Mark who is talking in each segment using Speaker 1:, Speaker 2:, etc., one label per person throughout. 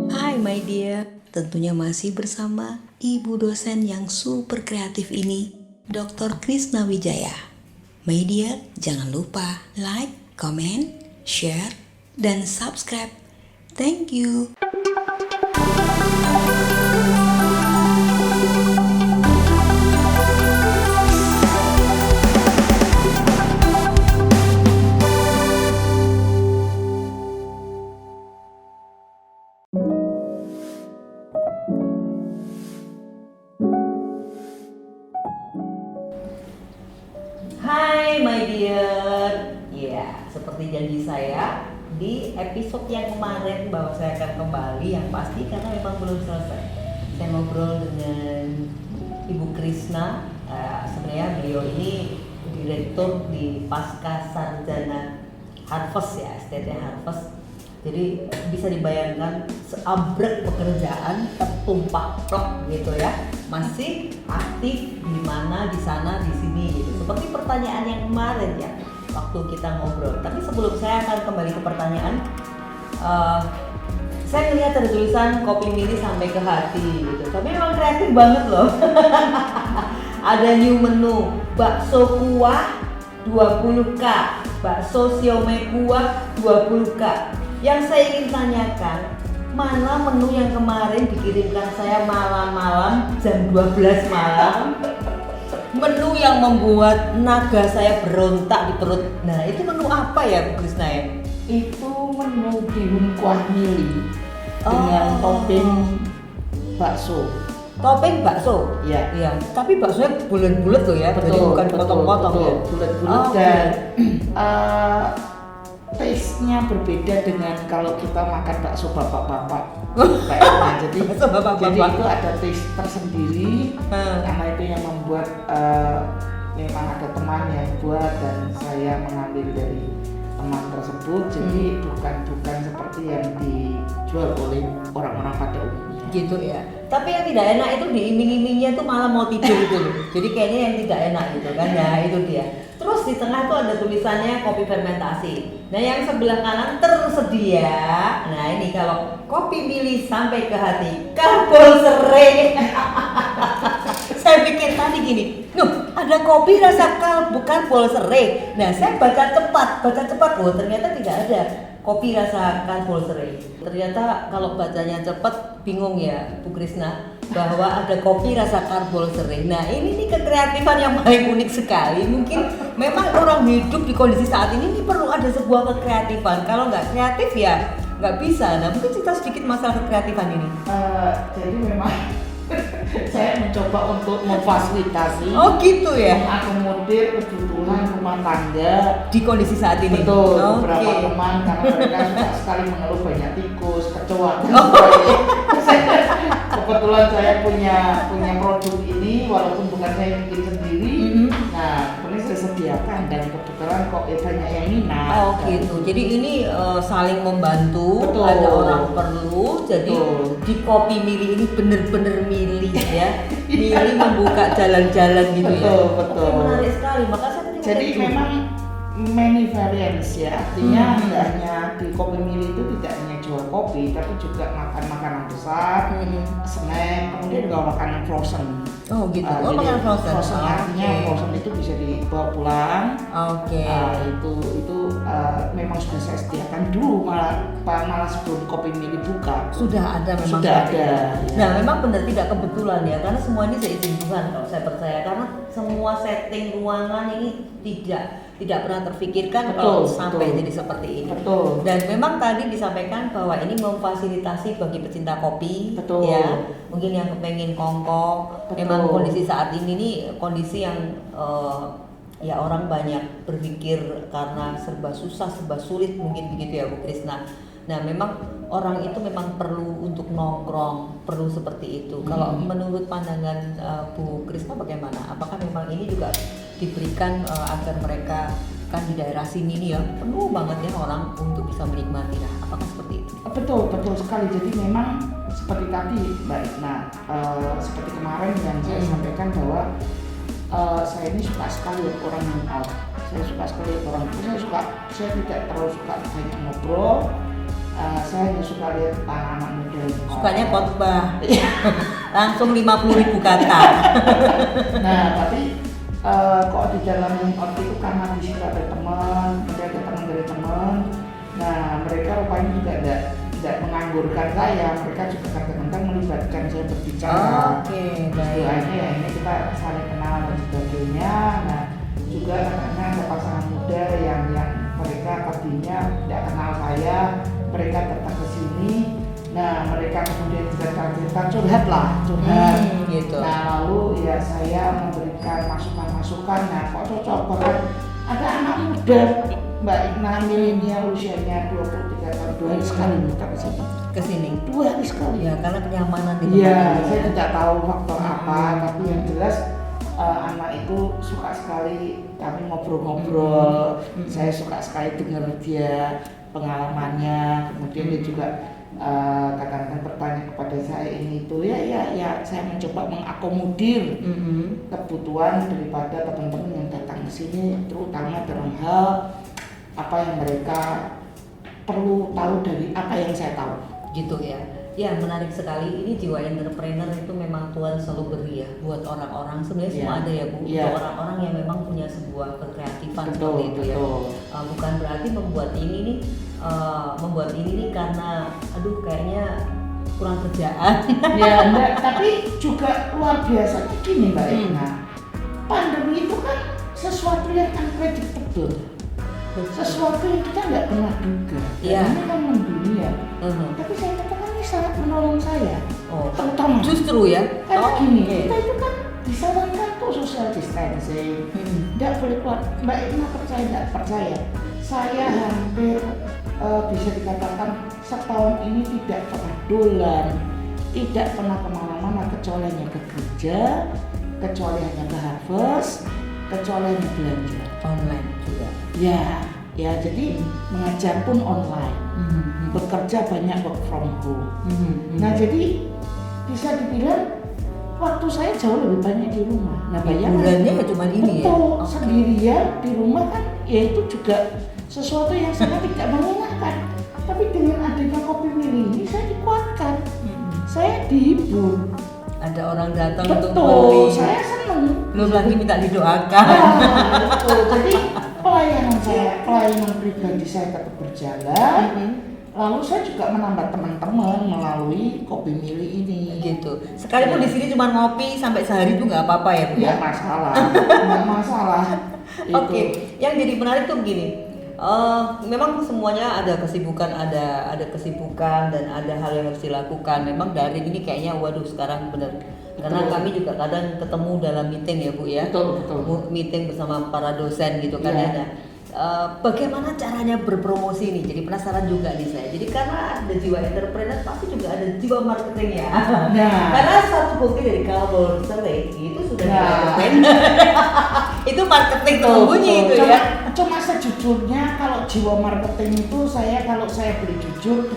Speaker 1: Hai my dear, tentunya masih bersama ibu dosen yang super kreatif ini, Dr. Krisna Wijaya. My dear, jangan lupa like, comment, share, dan subscribe. Thank you. Hai my dear, ya seperti janji saya di episode yang kemarin bahwa saya akan kembali yang pasti karena memang belum selesai. Saya ngobrol dengan Ibu Krisna, sebenarnya beliau ini direktur di Pasca Sarjana Harvest ya, STT Harvest. Jadi bisa dibayangkan seabrek pekerjaan tertumpah plok gitu ya, masih aktif di mana, di sana, di sini gitu. Seperti pertanyaan yang kemarin ya waktu kita ngobrol. Tapi sebelum saya akan kembali ke pertanyaan, saya ngelihat ada tulisan kopi mili sampai ke hati gitu. Tapi memang kreatif banget loh. Ada new menu, bakso kuah 20k, bakso siomay kuah 20k. Yang saya ingin tanyakan, mana menu yang kemarin dikirimkan saya malam-malam jam 12 malam? Menu yang membuat naga saya berontak di perut. Nah, itu menu apa ya Bu Krisna ya?
Speaker 2: Itu menu bihun kuah mili dengan topping bakso.
Speaker 1: Topping bakso?
Speaker 2: Ya.
Speaker 1: Iya. Tapi baksonya bulat-bulat loh ya, jadi bukan potong-potong ya.
Speaker 2: Bulat-bulat dan taste-nya berbeda dengan kalau kita makan bakso bapak-bapak. Kayaknya. Jadi itu ada taste tersendiri. Karena itu yang membuat memang ada teman yang buat dan saya mengambil dari teman tersebut. Jadi bukan seperti yang dijual oleh orang-orang pada umumnya.
Speaker 1: Gitu ya. Tapi yang tidak enak itu diiming-imingnya tuh malah mau tidur gitu loh. Jadi kayaknya yang tidak enak gitu kan. Nah, itu dia. Terus di tengah tuh ada tulisannya kopi fermentasi. Nah, yang sebelah kanan tersedia. Nah, ini kalau kopi mili sampai ke hati, karbol serai. Saya pikir tadi gini, ada kopi rasa karbol serai. Nah, saya baca cepat. Oh, ternyata tidak ada kopi rasa karbol serai. Ternyata kalau bacanya cepat bingung ya Bu Krisna bahwa ada kopi rasa karbol serai. Nah, ini nih kekreatifan yang paling unik sekali. Mungkin memang orang hidup di kondisi saat ini perlu ada sebuah kekreatifan. Kalau nggak kreatif ya nggak bisa. Nah, mungkin cerita sedikit masalah kekreatifan ini.
Speaker 2: Jadi memang saya mencoba untuk memfasilitasi,
Speaker 1: gitu ya,
Speaker 2: mengakomodir kebutuhan rumah tangga
Speaker 1: di kondisi saat ini.
Speaker 2: Betul, beberapa teman karena mereka suka sekali mengeluh banyak tikus, kecoa. Kebetulan saya punya produk ini walaupun bukan saya yang bikin sendiri. Nah, ini saya sediakan dan kebetulan kok banyak yang minat.
Speaker 1: Gitu. Jadi ini saling membantu.
Speaker 2: Betul.
Speaker 1: Ada orang perlu. Jadi di kopi mili ini bener-bener mili ya. Mili membuka jalan-jalan gitu ya.
Speaker 2: Betul.
Speaker 1: Menarik sekali. Maka saya
Speaker 2: jadi memang many variants ya, artinya tidak hanya di kopi mili itu tidak hanya jual kopi, tapi juga makan makanan besar, snack, kemudian juga makanan frozen.
Speaker 1: Oh gitu. Makanan frozen.
Speaker 2: Artinya frozen itu bisa dibawa pulang. Itu memang sudah saya sediakan dulu malah sebelum kopi mili buka.
Speaker 1: Sudah ada memang.
Speaker 2: Sudah ada.
Speaker 1: Ya. Nah, memang benar tidak kebetulan ya, karena semua ini seizin Tuhan kalau saya percaya, karena semua setting ruangan ini tidak pernah terfikirkan kalau sampai jadi seperti ini.
Speaker 2: Betul.
Speaker 1: Dan memang tadi disampaikan bahwa ini memfasilitasi bagi pecinta kopi.
Speaker 2: Betul.
Speaker 1: Ya, mungkin yang kepengen kongko. Memang kondisi saat ini nih kondisi yang ya orang banyak berpikir karena serba susah, serba sulit mungkin begitu ya Bu Krisna. Nah, memang orang itu memang perlu untuk nongkrong, perlu seperti itu. Kalau menurut pandangan Bu Krisna bagaimana? Apakah memang ini juga diberikan agar mereka kan di daerah sini nih ya penuh banget ya orang untuk bisa menikmati. Nah, apakah seperti itu?
Speaker 2: Betul sekali. Jadi memang seperti tadi Mbak Itna, seperti kemarin yang saya sampaikan bahwa saya ini suka sekali orang yang out. Saya suka sekali orang itu. Saya tidak terlalu suka banyak ngobrol. saya hanya suka lihat tentang anak muda.
Speaker 1: Sukanya khotbah. Langsung 50.000 kata.
Speaker 2: Nah, tapi kok di dalam hangout itu karena di situ ada teman, ada teman dari teman. Nah, mereka rupanya juga tidak menganggurkan saya, mereka juga kadang-kadang melibatkan saya berbicara.
Speaker 1: Oke, baik.
Speaker 2: Istilahnya ya ini kita saling kenal dan sebagainya. Nah, juga karena ada pasangan muda yang mereka tadinya tidak kenal saya, mereka datang ke sini. Nah, mereka kemudian cerita curhat.
Speaker 1: Gitu.
Speaker 2: Nah, lalu ya saya memberikan masukan-masukan. Nah, kok cocok banget ada anak muda Mbak Igna milenial usianya 23 tahun 2 hari sekali minta ke sini. 2 hari sekali.
Speaker 1: Ya, karena kenyamanan di
Speaker 2: Iya,
Speaker 1: tempat
Speaker 2: saya
Speaker 1: ini.
Speaker 2: tidak tahu faktor apa, tapi yang jelas anak itu suka sekali kami ngobrol-ngobrol. Saya suka sekali dengar dia pengalamannya, kemudian dia juga kadang-kadang bertanya kepada saya ini itu ya saya mencoba mengakomodir kebutuhan daripada teman-teman yang datang ke sini, terutama dalam hal apa yang mereka perlu tahu dari apa yang saya tahu.
Speaker 1: Gitu ya. Ya, menarik sekali. Ini jiwa entrepreneur itu memang Tuhan selalu beri ya buat orang-orang. Sebenarnya semua ada ya Bu, untuk orang-orang yang memang punya sebuah kekreatifan seperti itu ya. Bukan berarti membuat ini nih karena aduh kayaknya kurang kerjaan.
Speaker 2: Ya enggak, tapi juga luar biasa gini Mbak Ina. Pandemi itu kan sesuatu yang unpredictable. Sesuatu yang kita nggak pernah duga.
Speaker 1: Iya.
Speaker 2: Ini kan mendunia. Tapi saya katakan ini sangat menolong saya. Terutama.
Speaker 1: Justru ya.
Speaker 2: Karena gini, kita itu kan disarankan untuk social distancing. Nggak boleh keluar. Mbak Ina percaya nggak percaya? Saya hampir bisa dikatakan setahun ini tidak pernah dolan, tidak pernah kemana-mana kecuali hanya ke gereja, kecuali hanya ke harvest, kecuali hanya belanja.
Speaker 1: Online juga.
Speaker 2: Ya jadi mengajar pun online, bekerja banyak work from home. Nah jadi bisa dibilang waktu saya jauh lebih banyak di rumah. Nah
Speaker 1: bayangkan cuma ini ya.
Speaker 2: Betul, sendirian di rumah kan ya itu juga sesuatu yang sangat tidak menyenangkan. Tapi dengan adanya Kopi Mili ini saya dikuatkan, saya dihibur.
Speaker 1: Ada orang datang
Speaker 2: Betul,
Speaker 1: untuk beli.
Speaker 2: saya senang.
Speaker 1: Belum lagi minta didoakan.
Speaker 2: Betul. Jadi pelayanan pribadi saya tetap berjalan. Lalu saya juga menambah teman-teman melalui Kopi Mili ini.
Speaker 1: Gitu. Sekalipun di sini cuma ngopi sampai sehari itu nggak apa-apa ya Bu ya.
Speaker 2: Nggak masalah.
Speaker 1: Oke. Yang jadi menarik tuh begini. Memang semuanya ada kesibukan, ada kesibukan dan ada hal yang harus dilakukan. Memang daring ini kayaknya waduh sekarang bener. Karena kami juga kadang ketemu dalam meeting ya Bu ya.
Speaker 2: Betul.
Speaker 1: Meeting bersama para dosen gitu kan ya. Bagaimana caranya berpromosi nih? Jadi penasaran juga nih saya. Jadi karena ada jiwa entrepreneur pasti juga ada jiwa marketing ya. Karena satu bukti dari Kalbol Survey itu sudah entrepreneur. Itu marketing tersembunyi itu ya.
Speaker 2: Cuma sejujurnya kalau jiwa marketing itu kalau saya boleh jujur,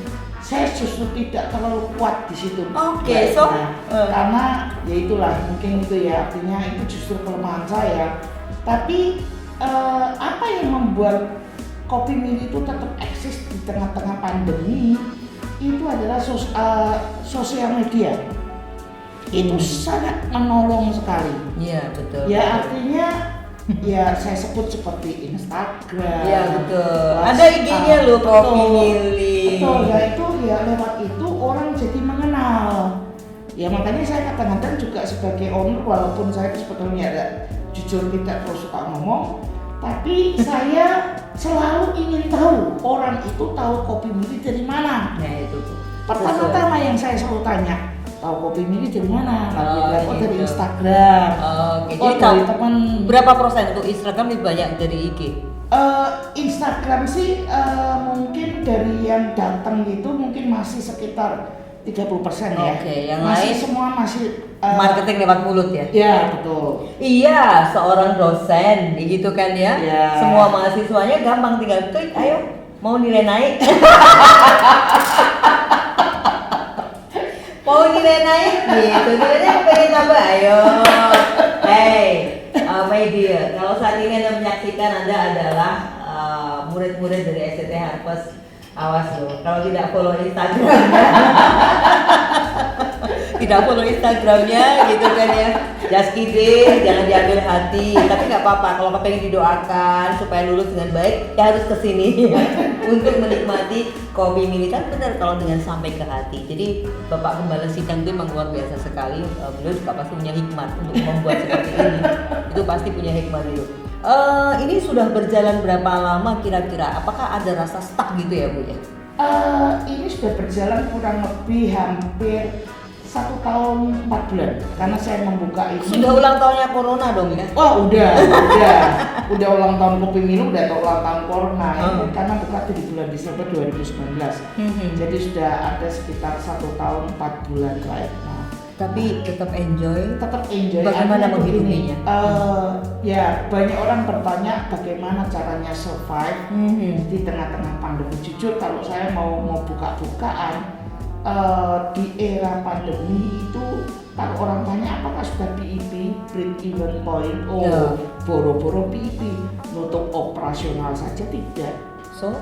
Speaker 2: saya justru tidak terlalu kuat di situ.
Speaker 1: Oke,
Speaker 2: karena ya itulah mungkin itu ya artinya itu justru kelemahan saya. Tapi apa yang membuat Kopi Mili itu tetap eksis di tengah-tengah pandemi itu adalah sosial media. Itu sangat menolong sekali.
Speaker 1: Iya betul.
Speaker 2: Ya artinya ya saya sebut seperti Instagram.
Speaker 1: Iya betul. Ada IG-nya loh Kopi Mili.
Speaker 2: Betul ya itu ya lewat itu orang jadi mengenal. Ya makanya saya kadang-kadang juga sebagai owner walaupun saya sebetulnya jujur tidak terus suka ngomong, tapi saya selalu ingin tahu orang itu tahu Kopi Mili dari mana.
Speaker 1: Ya itu.
Speaker 2: Pertama-tama yang saya selalu tanya, tahu Kopi Mili dari mana? Dari Instagram.
Speaker 1: Oke.
Speaker 2: Jadi
Speaker 1: dari
Speaker 2: teman.
Speaker 1: Berapa persen untuk Instagram lebih banyak dari IG?
Speaker 2: Instagram sih mungkin dari yang datang gitu mungkin masih sekitar 30% ya.
Speaker 1: Oke, yang
Speaker 2: masih
Speaker 1: lain
Speaker 2: semua masih
Speaker 1: marketing lewat mulut ya?
Speaker 2: Ya betul.
Speaker 1: Iya, seorang dosen gitu kan ya. Semua mahasiswanya gampang tinggal klik, ayo mau nilai naik. Mau nilai naik gitu, nilainya pengen tambah, ayo. Hey, my dear, kalau saat ini Anda menyaksikan Anda adalah murid-murid dari SCT Harvest Awas loh, kalau tidak follow Instagram, tidak follow Instagramnya gitu kan ya. Just kidding, jangan diambil hati. Tapi nggak apa-apa, kalau pengen didoakan supaya lulus dengan baik, ya harus kesini untuk menikmati kopi Mili. Kan benar kalau dengan sampai ke hati. Jadi Bapak Gembala Sidang itu memang luar biasa sekali. Beliau juga pasti punya hikmat untuk membuat seperti ini. Itu pasti punya hikmat itu. Ini sudah berjalan berapa lama kira-kira? Apakah ada rasa stuck gitu ya Bu ya?
Speaker 2: Ini sudah berjalan kurang lebih hampir 1 tahun 4 bulan karena saya membuka ini.
Speaker 1: Sudah ulang tahunnya Corona dong ya?
Speaker 2: Oh udah ulang tahun Kopi Mili, udah ulang tahun Corona ini karena buka di bulan Desember 2019. Jadi sudah ada sekitar 1 tahun 4 bulan lah. Nah,
Speaker 1: tapi tetap enjoy.
Speaker 2: Bagaimana
Speaker 1: menghidupinya?
Speaker 2: Ya banyak orang bertanya bagaimana caranya survive di tengah-tengah pandemi. Jujur kalau saya mau buka-bukaan di era pandemi itu, kalau orang tanya apakah sudah PEP, break even point, boro-boro PEP, nutup operasional saja tidak.
Speaker 1: So,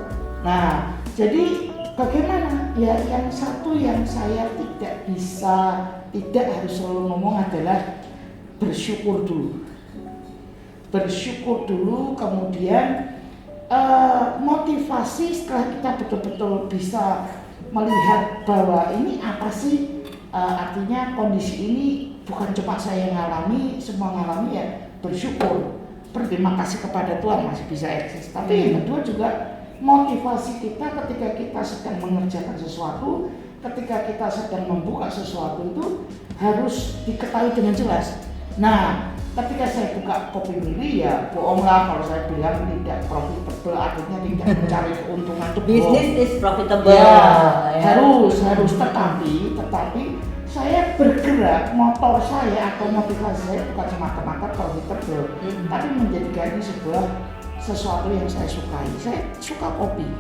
Speaker 2: nah jadi bagaimana? Ya yang satu yang saya tidak harus selalu ngomong adalah bersyukur dulu, kemudian motivasi setelah kita betul-betul bisa melihat bahwa ini apa sih, artinya kondisi ini bukan cuma saya yang ngalami, semua ngalami, ya bersyukur, berterima kasih kepada Tuhan masih bisa eksis. Tapi yang kedua juga motivasi kita ketika kita sedang mengerjakan sesuatu, ketika kita sedang membuka sesuatu itu harus diketahui dengan jelas. Nah, ketika saya buka Kopi Mili, ya bohonglah kalau saya bilang tidak profitable, artinya tidak mencari keuntungan itu bohong.
Speaker 1: Business is profitable.
Speaker 2: Ya. Harus. Tetapi saya bergerak, motor saya atau motivasi saya bukan semata-mata profitable, tapi menjadikan ini sesuatu yang saya sukai. Saya suka kopi.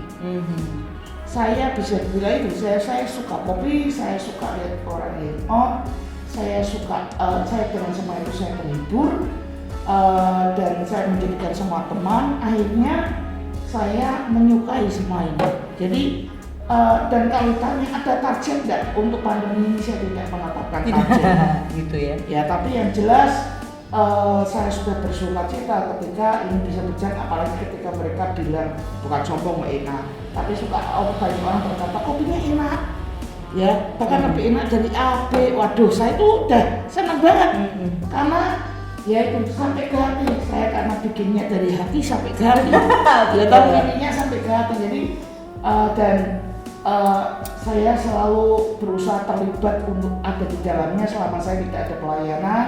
Speaker 2: Saya bisa bilang itu, saya suka kopi, saya suka lihat orang hangout. Saya suka, saya dengan semua itu saya terhibur, dan saya menjadikan semua teman. Akhirnya saya menyukai semua ini. Jadi dan kalau tanya ada target nggak untuk pandemi ini, saya tidak menetapkan target.
Speaker 1: Gitu ya.
Speaker 2: Ya tapi yang jelas saya sudah bersukacita ketika ini bisa berjalan, apalagi ketika mereka bilang bukan sombong enak, tapi suka banyak orang berkata kopinya enak. Ya, bahkan lebih enak dari AB. Waduh, saya itu udah senang banget. Karena ya itu sampai ke hati. Saya karena bikinnya dari hati sampai ke hati. Ya tahu ininya sampai ke hati. Jadi saya selalu berusaha terlibat untuk ada di dalamnya. Selama saya tidak ada pelayanan,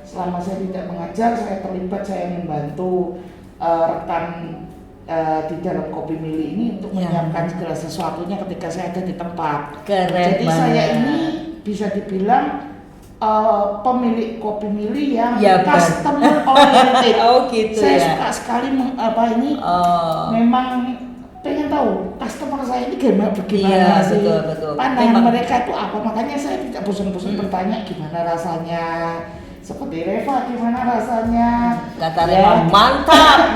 Speaker 2: selama saya tidak mengajar, saya terlibat, saya membantu rekan di dalam Kopi Mili ini untuk menyiapkan segala sesuatunya ketika saya ada di tempat.
Speaker 1: Keren.
Speaker 2: Jadi saya ini bisa dibilang pemilik Kopi Mili yang customer oriented.
Speaker 1: Oh gitu.
Speaker 2: Saya suka sekali memang pengen tahu customer saya ini bagaimana sih,
Speaker 1: betul.
Speaker 2: pandangan mereka itu apa. Makanya saya tidak bosan-bosan bertanya gimana rasanya. Seperti Reva, gimana rasanya?
Speaker 1: Kata Reva, mantap.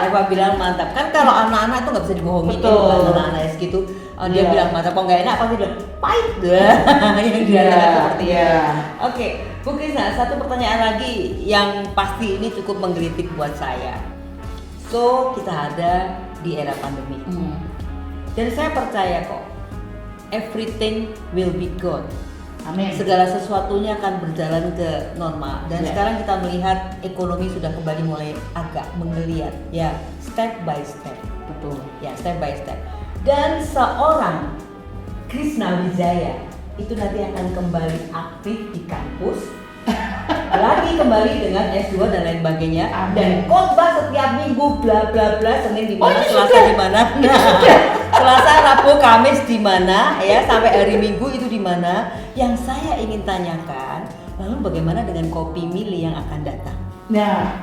Speaker 1: Reva bilang mantap. Kan kalau anak-anak itu nggak bisa dibohongin. Betul. Anak-anak gitu, dia bilang mantap. Kok nggak enak, pasti bilang pahit. Yang dia seperti ya. Oke, Bu Krisna, satu pertanyaan lagi yang pasti ini cukup menggelitik buat saya. So, kita ada di era pandemi. Dan saya percaya kok, everything will be good.
Speaker 2: Amin.
Speaker 1: Segala sesuatunya akan berjalan ke normal. Dan sekarang kita melihat ekonomi sudah kembali mulai agak menggeliat. Ya, step by step.
Speaker 2: Betul.
Speaker 1: Ya, step by step. Dan seorang Krisna Wijaya itu nanti akan kembali aktif di kampus. Lagi kembali dengan S2 dan lain sebagainya.
Speaker 2: Amin.
Speaker 1: Dan khotbah setiap minggu bla bla bla, Senin di mana, Selasa di mana. Selasa, Rabu, Kamis di mana ya, sampai hari Minggu itu di mana. Yang saya ingin tanyakan, lalu bagaimana dengan Kopi Mili yang akan datang?
Speaker 2: Nah,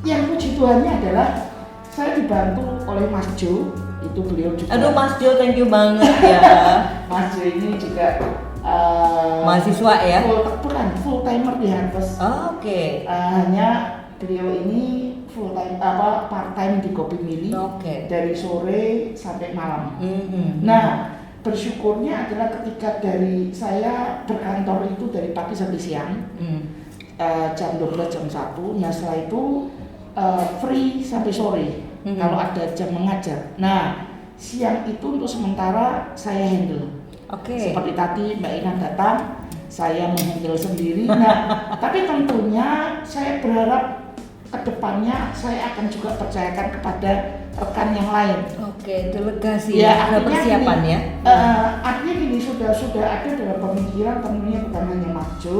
Speaker 2: yang puji Tuhannya adalah saya dibantu oleh Mas Jo, itu beliau juga.
Speaker 1: Aduh Mas Jo, thank you banget ya.
Speaker 2: Mas Jo ini juga
Speaker 1: mahasiswa ya?
Speaker 2: Full timer di Harvest.
Speaker 1: Oke.
Speaker 2: Hanya beliau ini full time part time di Kopi Mili dari sore sampai malam. Nah, bersyukurnya adalah ketika dari saya berkantor itu dari pagi sampai siang, jam 12 jam 1. Nah setelah itu free sampai sore kalau ada jam mengajar. Nah siang itu untuk sementara saya handle. Seperti tadi Mbak Ina datang, saya menghandle sendiri. Nah, tapi tentunya saya berharap kedepannya saya akan juga percayakan kepada rekan yang lain.
Speaker 1: Delegasi.
Speaker 2: Ya,
Speaker 1: ada persiapan
Speaker 2: gini,
Speaker 1: ya.
Speaker 2: Artinya gini sudah ada dalam pemikiran, tentunya bukan hanya maju,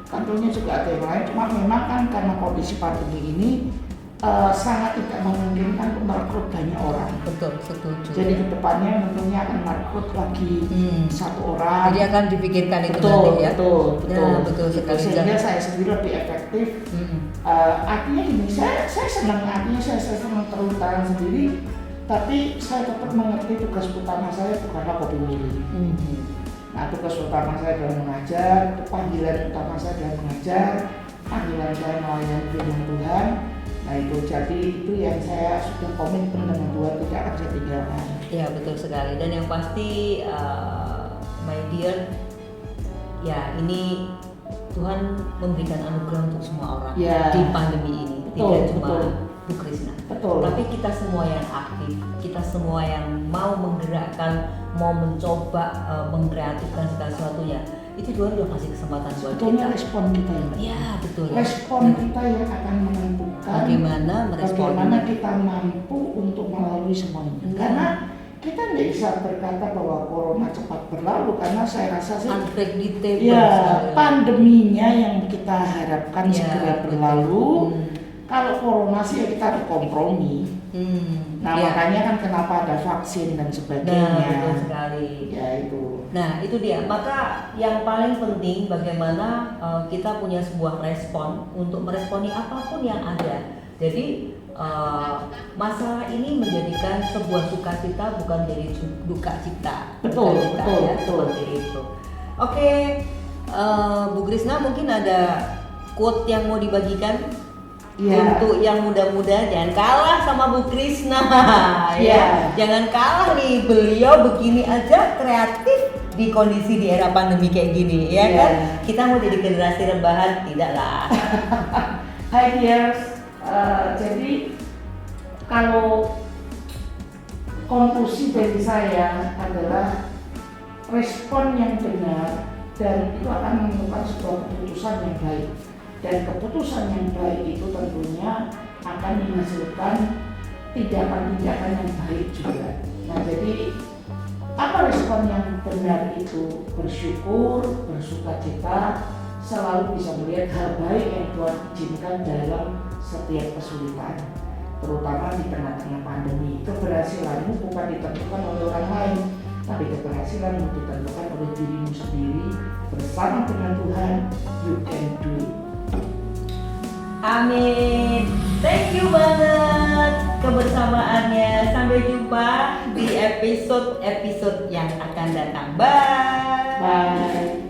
Speaker 2: tentunya juga ada yang lain. Cuma memang kan karena kondisi pandemi ini sangat tidak memungkinkan untuk merekrut banyak orang.
Speaker 1: Betul, setuju.
Speaker 2: Jadi kedepannya tentunya akan merekrut lagi satu orang.
Speaker 1: Jadi akan dipikirkan itu
Speaker 2: betul,
Speaker 1: nanti ya.
Speaker 2: Betul sekali. Sehingga saya sendiri lebih efektif. Artinya gini, saya senang, artinya saya senang terus terang sendiri. Tapi saya tetap mengerti tugas utama saya bukanlah Kopi Mili. Nah tugas utama saya adalah mengajar, panggilan utama saya adalah mengajar, panggilan saya melayani firman Tuhan. Nah itu jadi itu yang saya sudah komitmen dengan Tuhan, tidak akan saya tinggalkan.
Speaker 1: Ya betul sekali, dan yang pasti my dear, ya ini Tuhan memberikan anugerah untuk semua orang di pandemi ini, tidak cuma Bu Krisna. Tapi kita semua yang aktif, kita semua yang mau menggerakkan, mau mencoba mengkreatifkan segala sesuatunya, itu Tuhan udah kasih kesempatan buat kita.
Speaker 2: Respon kita ya.
Speaker 1: Iya betul.
Speaker 2: Respon kita yang akan menentukan bagaimana kita mampu untuk melalui semua ini. Karena kita tidak bisa berkata bahwa corona cepat berlalu, karena saya rasa sih
Speaker 1: unpredictable.
Speaker 2: Pandeminya yang kita harapkan segera berlalu. Kalau corona sih kita harus kompromi. Makanya kan kenapa ada vaksin dan sebagainya.
Speaker 1: Betul sekali.
Speaker 2: Ya itu.
Speaker 1: Nah itu dia. Maka yang paling penting bagaimana kita punya sebuah respon untuk meresponi apapun yang ada. Jadi masalah ini menjadikan sebuah sukacita bukan jadi duka cita.
Speaker 2: Betul.
Speaker 1: Seperti itu. Oke, Bu Krisna mungkin ada quote yang mau dibagikan? Untuk yang muda-muda, jangan kalah sama Bu Krisna. Jangan kalah nih, beliau begini aja kreatif di kondisi di era pandemi kayak gini, ya kan? Kita mau jadi generasi rebahan, tidaklah.
Speaker 2: Hai dears, jadi kalau konklusi dari saya adalah respon yang benar dan itu akan menentukan sebuah keputusan yang baik. Dan keputusan yang baik itu tentunya akan menghasilkan tindakan-tindakan yang baik juga. Nah jadi apa respon yang benar itu? Bersyukur, bersukacita, selalu bisa melihat hal baik yang Tuhan izinkan dalam setiap kesulitan, terutama di tengah-tengah pandemi. Keberhasilanmu bukan ditentukan oleh orang lain, tapi keberhasilanmu ditentukan oleh dirimu sendiri. Bersama dengan Tuhan, you can do it.
Speaker 1: Amin. Thank you banget kebersamaannya. Sampai jumpa di episode yang akan datang. Bye.
Speaker 2: Bye.